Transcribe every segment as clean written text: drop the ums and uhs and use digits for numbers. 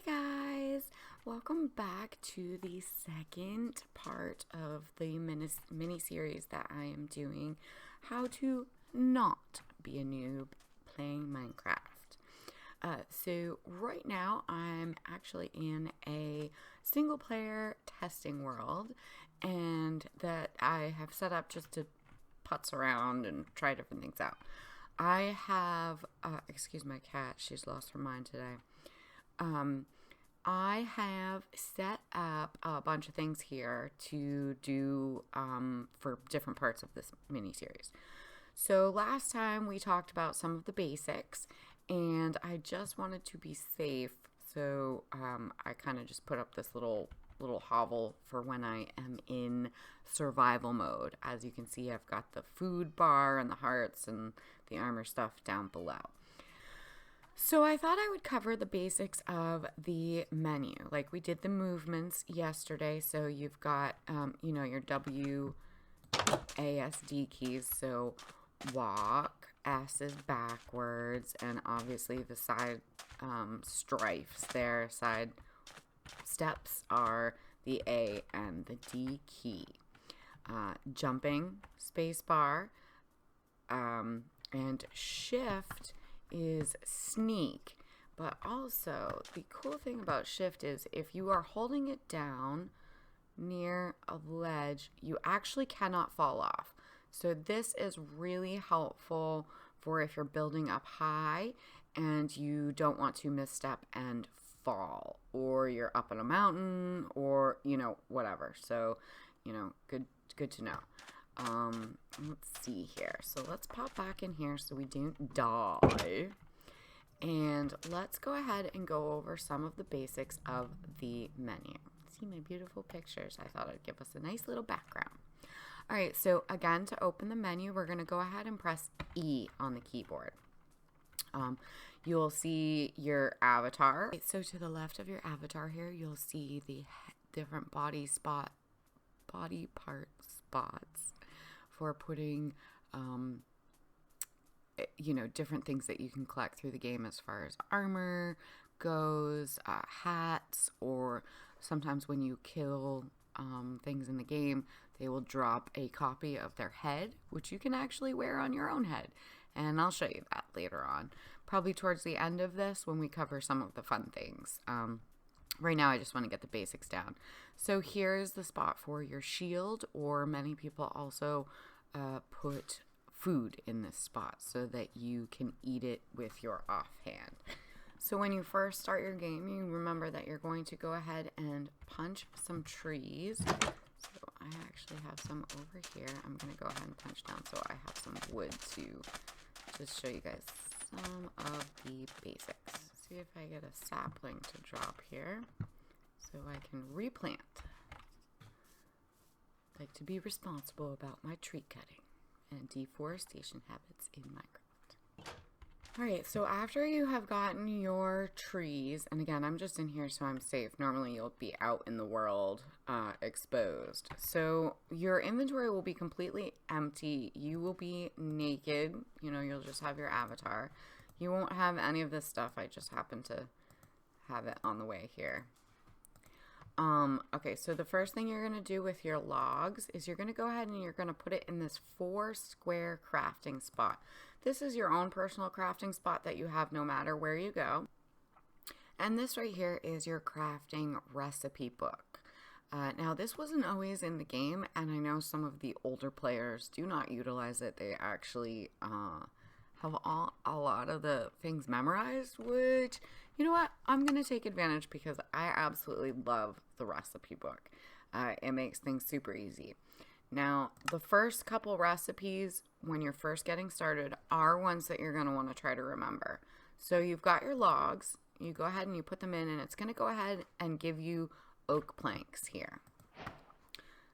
Guys, welcome back to the second part of the mini series that I am doing, how to not be a noob playing Minecraft. So right now I'm actually in a single player testing world, and that I have set up just to putz around and try different things out. I have excuse my cat, she's lost her mind today. I have set up a bunch of things here to do for different parts of this mini series. So last time we talked about some of the basics, and I just wanted to be safe, so I kind of just put up this little hovel for when I am in survival mode. As you can see, I've got the food bar and the hearts and the armor stuff down below. So I thought I would cover the basics of the menu. Like we did the movements yesterday. So you've got, your WASD keys. So walk, S is backwards, and obviously the side stripes there, side steps are the A and the D key. Jumping, space bar, and shift is sneak. But also the cool thing about shift is if you are holding it down near a ledge, you actually cannot fall off. So this is really helpful for if you're building up high and you don't want to misstep and fall, or you're up on a mountain, or whatever. So good to know. Let's see here. So let's pop back in here so we don't die. And let's go ahead and go over some of the basics of the menu. See my beautiful pictures? I thought I'd give us a nice little background. All right, so again, to open the menu, we're going to go ahead and press E on the keyboard. You'll see your avatar. So to the left of your avatar here, you'll see the different body part spots for putting, different things that you can collect through the game as far as armor goes, hats, or sometimes when you kill things in the game, they will drop a copy of their head, which you can actually wear on your own head. And I'll show you that later on, probably towards the end of this when we cover some of the fun things. Right now I just want to get the basics down. So here's the spot for your shield, or many people also put food in this spot so that you can eat it with your offhand. So when you first start your game, you remember that you're going to go ahead and punch some trees. So I actually have some over here. I'm going to go ahead and punch down so I have some wood to just show you guys some of the basics. See if I get a sapling to drop here so I can replant. I like to be responsible about my tree cutting and deforestation habits in Minecraft. Alright, so after you have gotten your trees, and again, I'm just in here so I'm safe. Normally you'll be out in the world exposed. So your inventory will be completely empty. You will be naked. You'll just have your avatar. You won't have any of this stuff. I just happen to have it on the way here. Okay, so the first thing you're going to do with your logs is you're going to go ahead and you're going to put it in this 4 square crafting spot. This is your own personal crafting spot that you have no matter where you go. And this right here is your crafting recipe book. Now, this wasn't always in the game, and I know some of the older players do not utilize it. They actually have a lot of the things memorized, which, you know what, I'm going to take advantage because I absolutely love the recipe book. It makes things super easy. Now, the first couple recipes when you're first getting started are ones that you're going to want to try to remember. So you've got your logs, you go ahead and you put them in, and it's going to go ahead and give you oak planks here.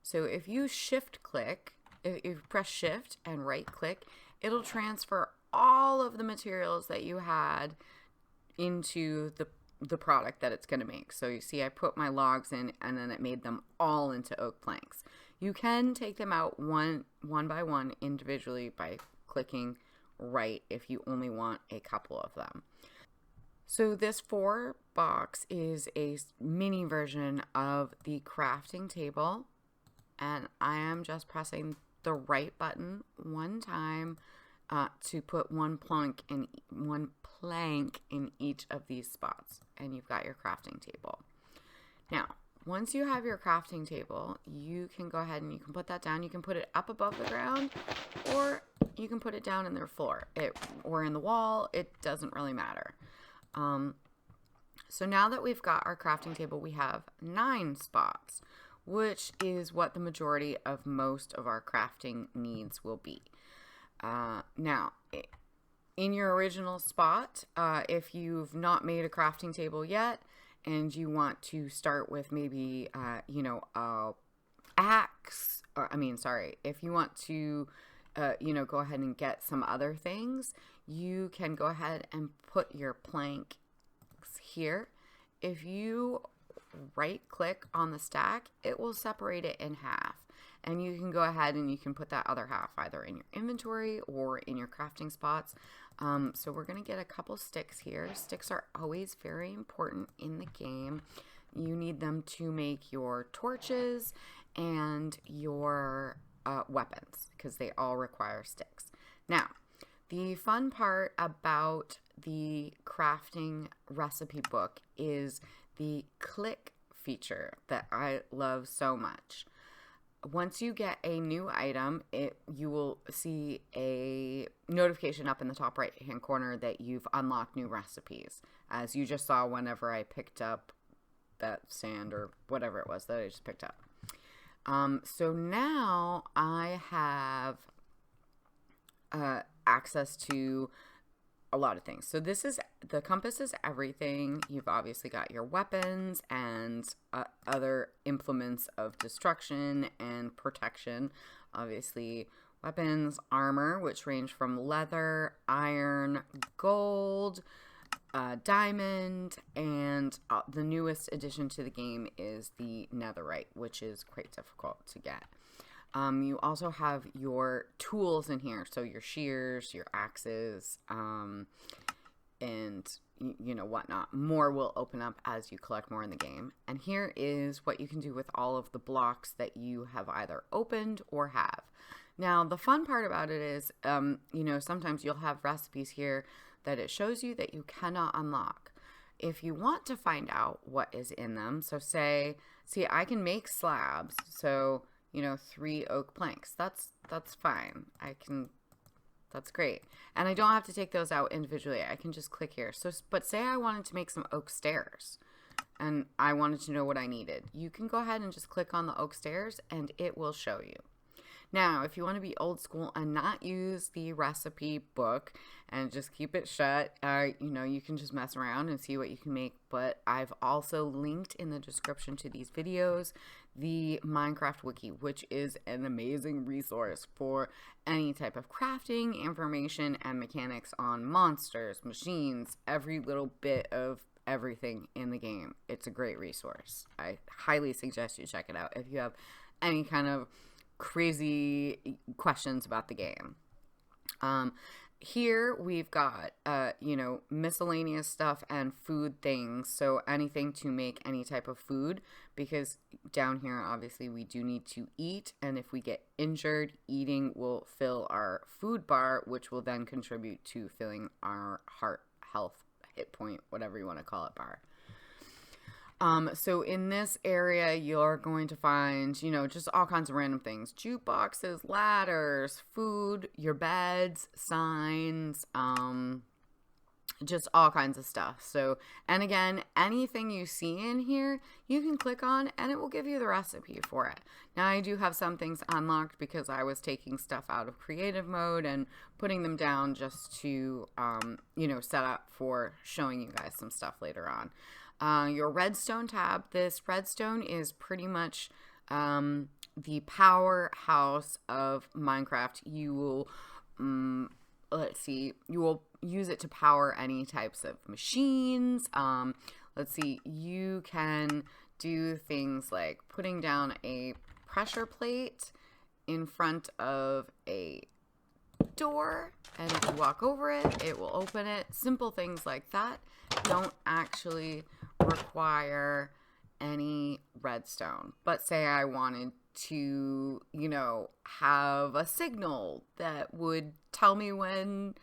So if you if you press shift and right click, it'll transfer all of the materials that you had into the product that it's going to make. So you see I put my logs in and then it made them all into oak planks. You can take them out one by one individually by clicking right if you only want a couple of them. So this 4 box is a mini version of the crafting table, and I am just pressing the right button one time to put one plank in each of these spots, and you've got your crafting table. Now, once you have your crafting table, you can go ahead and you can put that down. You can put it up above the ground, or you can put it down in the floor or in the wall. It doesn't really matter. So now that we've got our crafting table, we have 9 spots, which is what the majority of most of our crafting needs will be. Now, in your original spot, if you've not made a crafting table yet and you want to start with maybe, axe, if you want to, go ahead and get some other things, you can go ahead and put your planks here. If you right click on the stack, it will separate it in half. And you can go ahead and you can put that other half either in your inventory or in your crafting spots. So we're going to get a couple sticks here. Sticks are always very important in the game. You need them to make your torches and your weapons, because they all require sticks. Now, the fun part about the crafting recipe book is the click feature that I love so much. Once you get a new item, you will see a notification up in the top right hand corner that you've unlocked new recipes, as you just saw whenever I picked up that sand or whatever it was that I just picked up. So now I have access to a lot of things. So the compass is everything. You've obviously got your weapons and other implements of destruction and protection. Obviously, weapons, armor, which range from leather, iron, gold, diamond, and the newest addition to the game is the netherite, which is quite difficult to get. You also have your tools in here, so your shears, your axes, and whatnot. More will open up as you collect more in the game. And here is what you can do with all of the blocks that you have either opened or have. Now, the fun part about it is, sometimes you'll have recipes here that it shows you that you cannot unlock. If you want to find out what is in them, so see, I can make slabs, so 3 oak planks. That's fine. That's great. And I don't have to take those out individually. I can just click here. But say I wanted to make some oak stairs and I wanted to know what I needed. You can go ahead and just click on the oak stairs and it will show you. Now, if you want to be old school and not use the recipe book and just keep it shut, you can just mess around and see what you can make. But I've also linked in the description to these videos the Minecraft Wiki, which is an amazing resource for any type of crafting, information, and mechanics on monsters, machines, every little bit of everything in the game. It's a great resource. I highly suggest you check it out if you have any kind of crazy questions about the game. Here we've got, miscellaneous stuff and food things. So anything to make any type of food, because down here, obviously, we do need to eat. And if we get injured, eating will fill our food bar, which will then contribute to filling our heart, health, hit point, whatever you want to call it, bar. So in this area, you're going to find, just all kinds of random things. Jukeboxes, ladders, food, your beds, signs, just all kinds of stuff. So, and again, anything you see in here, you can click on and it will give you the recipe for it. Now, I do have some things unlocked because I was taking stuff out of creative mode and putting them down just to, set up for showing you guys some stuff later on. Your redstone tab. This redstone is pretty much the powerhouse of Minecraft. You will, you will use it to power any types of machines. You can do things like putting down a pressure plate in front of a door, and if you walk over it, it will open it. Simple things like that. don't actually require any redstone. But say I wanted to, you know, have a signal that would tell me when,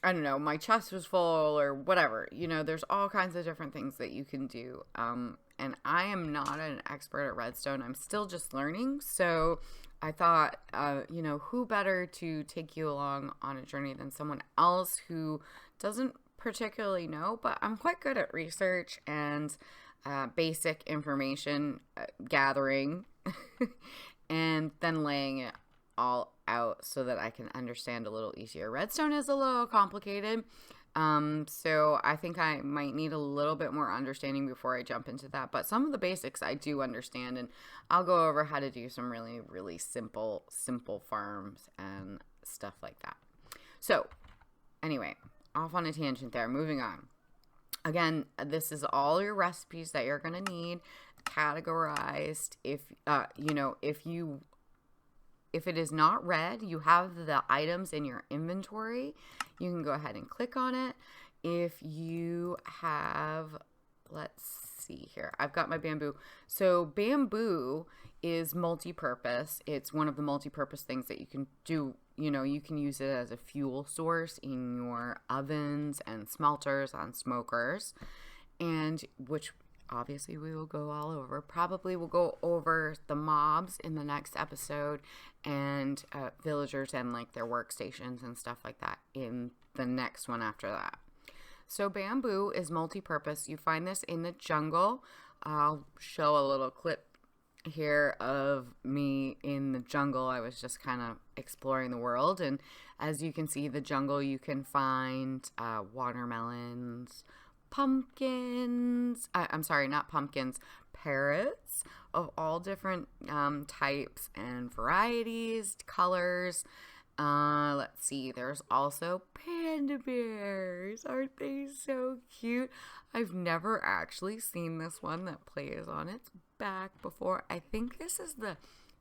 I don't know, my chest was full or whatever. You know, there's all kinds of different things that you can do. And I am not an expert at redstone. I'm still just learning. So I thought, you know, who better to take you along on a journey than someone else who doesn't particularly know, but I'm quite good at research and basic information gathering and then laying it all out so that I can understand a little easier. Redstone is a little complicated, so I think I might need a little bit more understanding before I jump into that, but some of the basics I do understand, and I'll go over how to do some really, really simple farms and stuff like that. So anyway, off on a tangent there, moving on. Again, this is all your recipes that you're going to need categorized. If, you know, if it is not red, you have the items in your inventory, you can go ahead and click on it. If you have, let's see here, I've got my bamboo. So bamboo is multi-purpose. It's one of the multi-purpose things that you can do. You know, you can use it as a fuel source in your ovens and smelters and smokers, and which obviously we will go all over. Probably we'll go over the mobs in the next episode and villagers and like their workstations and stuff like that in the next one after that. So bamboo is multi-purpose. You find this in the jungle. I'll show a little clip here of me in the jungle. I was just kind of exploring the world, and as you can see, the jungle, you can find watermelons, pumpkins, I'm sorry, not pumpkins, parrots of all different types and varieties, colors. Let's see, there's also panda bears. Aren't they so cute? I've never actually seen this one that plays on its back before. I think this is the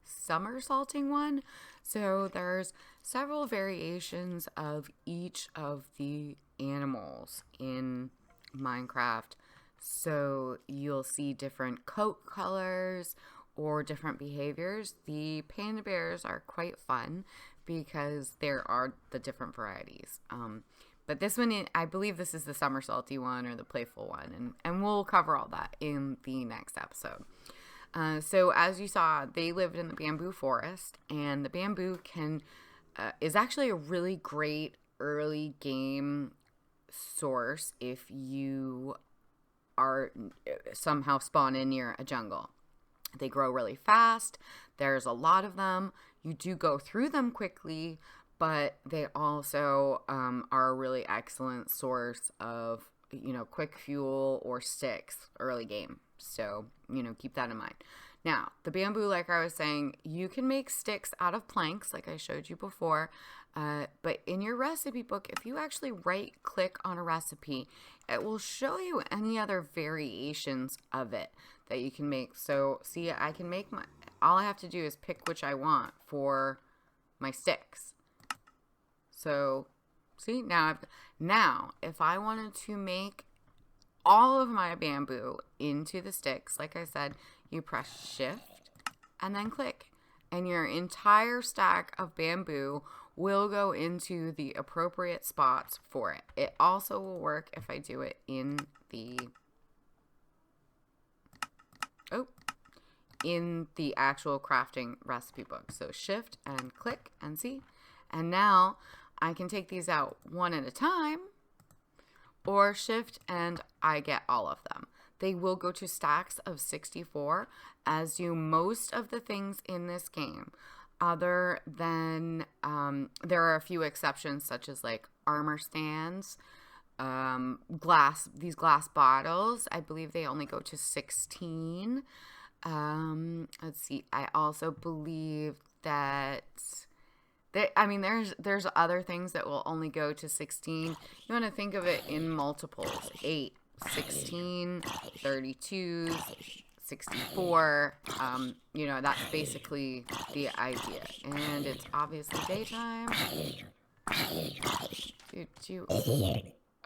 somersaulting one. So there's several variations of each of the animals in Minecraft. So you'll see different coat colors or different behaviors. The panda bears are quite fun because there are the different varieties. But this one, I believe this is the somersaulty one or the playful one. And we'll cover all that in the next episode. So as you saw, they lived in the bamboo forest, and the bamboo is actually a really great early game source if you are somehow spawn in near a jungle. They grow really fast. There's a lot of them. You do go through them quickly, but they also are a really excellent source of, you know, quick fuel or sticks early game. So, you know, keep that in mind. Now, the bamboo, like I was saying, you can make sticks out of planks, like I showed you before. But in your recipe book, if you actually right click on a recipe, it will show you any other variations of it that you can make. So see, I can make all I have to do is pick which I want for my sticks. So see, now if I wanted to make all of my bamboo into the sticks, like I said, you press shift and then click, and your entire stack of bamboo will go into the appropriate spots for it. It also will work if I do it in the actual crafting recipe book. So shift and click and see. And now I can take these out one at a time, or shift and I get all of them. They will go to stacks of 64, as do most of the things in this game. Other than, there are a few exceptions, such as like armor stands, these glass bottles. I believe they only go to 16. Let's see. I also believe that there's other things that will only go to 16. You want to think of it in multiples: 8, 16, 32, 64. You know, that's basically the idea. And it's obviously daytime.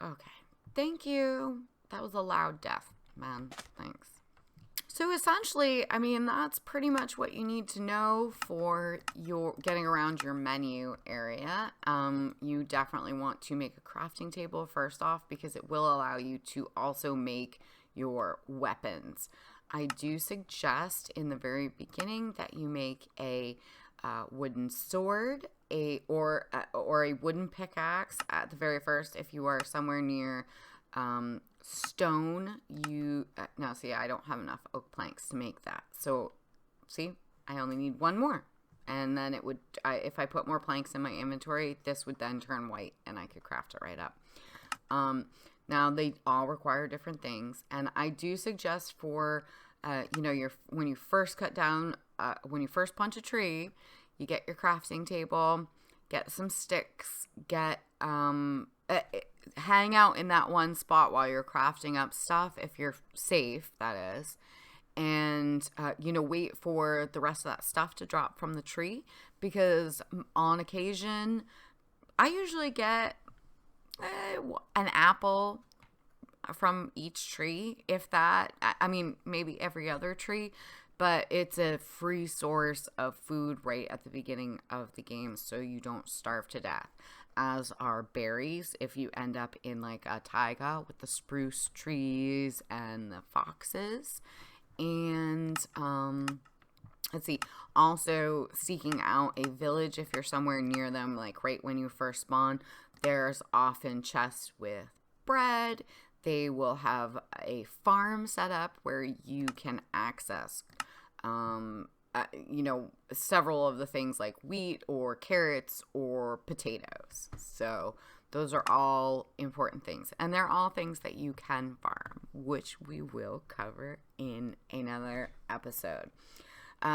Okay. Thank you. That was a loud death, man. Thanks. So essentially, I mean, that's pretty much what you need to know for your getting around your menu area. You definitely want to make a crafting table first off because it will allow you to also make your weapons. I do suggest in the very beginning that you make a wooden sword, or a wooden pickaxe at the very first. If you are somewhere near stone, now see, I don't have enough oak planks to make that, so see, I only need one more, and then it would, if I put more planks in my inventory, this would then turn white and I could craft it right up. Now they all require different things, and I do suggest for you know, when you first cut down, when you first punch a tree, you get your crafting table, get some sticks, get hang out in that one spot while you're crafting up stuff, if you're safe, that is, and you know, wait for the rest of that stuff to drop from the tree, because on occasion I usually get an apple from each tree, if that. I mean, maybe every other tree, but it's a free source of food right at the beginning of the game, so you don't starve to death, as are berries if you end up in like a taiga with the spruce trees and the foxes. And let's see, also seeking out a village if you're somewhere near them, like right when you first spawn. There's often chests with bread. They will have a farm set up where you can access you know, several of the things like wheat or carrots or potatoes. So those are all important things, and they're all things that you can farm, which we will cover in another episode.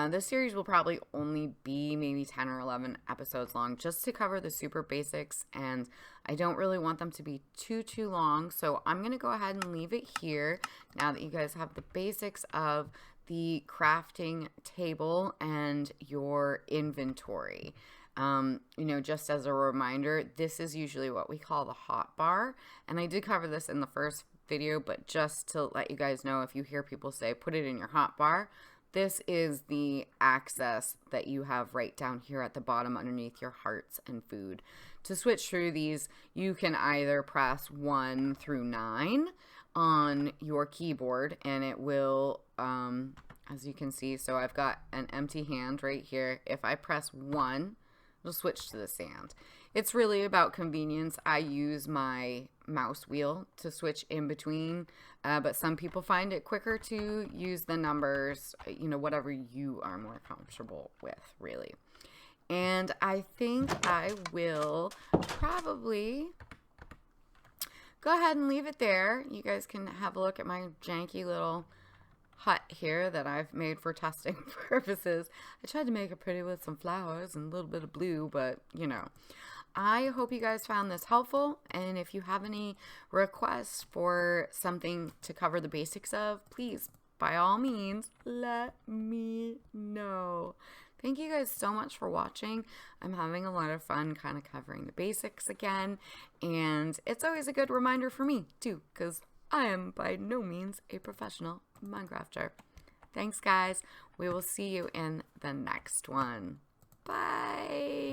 This series will probably only be maybe 10 or 11 episodes long, just to cover the super basics, and I don't really want them to be too long, so I'm going to go ahead and leave it here now that you guys have the basics of the crafting table and your inventory. You know, just as a reminder, this is usually what we call the hot bar, and I did cover this in the first video, but just to let you guys know, if you hear people say put it in your hot bar, this is the access that you have right down here at the bottom underneath your hearts and food. To switch through these, you can either press 1 through 9 on your keyboard, and it will, as you can see, so I've got an empty hand right here. If I press 1, it'll switch to the sand. It's really about convenience. I use my mouse wheel to switch in between, but some people find it quicker to use the numbers, you know, whatever you are more comfortable with, really. And I think I will probably go ahead and leave it there. You guys can have a look at my janky little hut here that I've made for testing purposes. I tried to make it pretty with some flowers and a little bit of blue, but you know. I hope you guys found this helpful, and if you have any requests for something to cover the basics of, please, by all means, let me know. Thank you guys so much for watching. I'm having a lot of fun kind of covering the basics again, and it's always a good reminder for me, too, because I am by no means a professional Minecrafter. Thanks, guys. We will see you in the next one. Bye.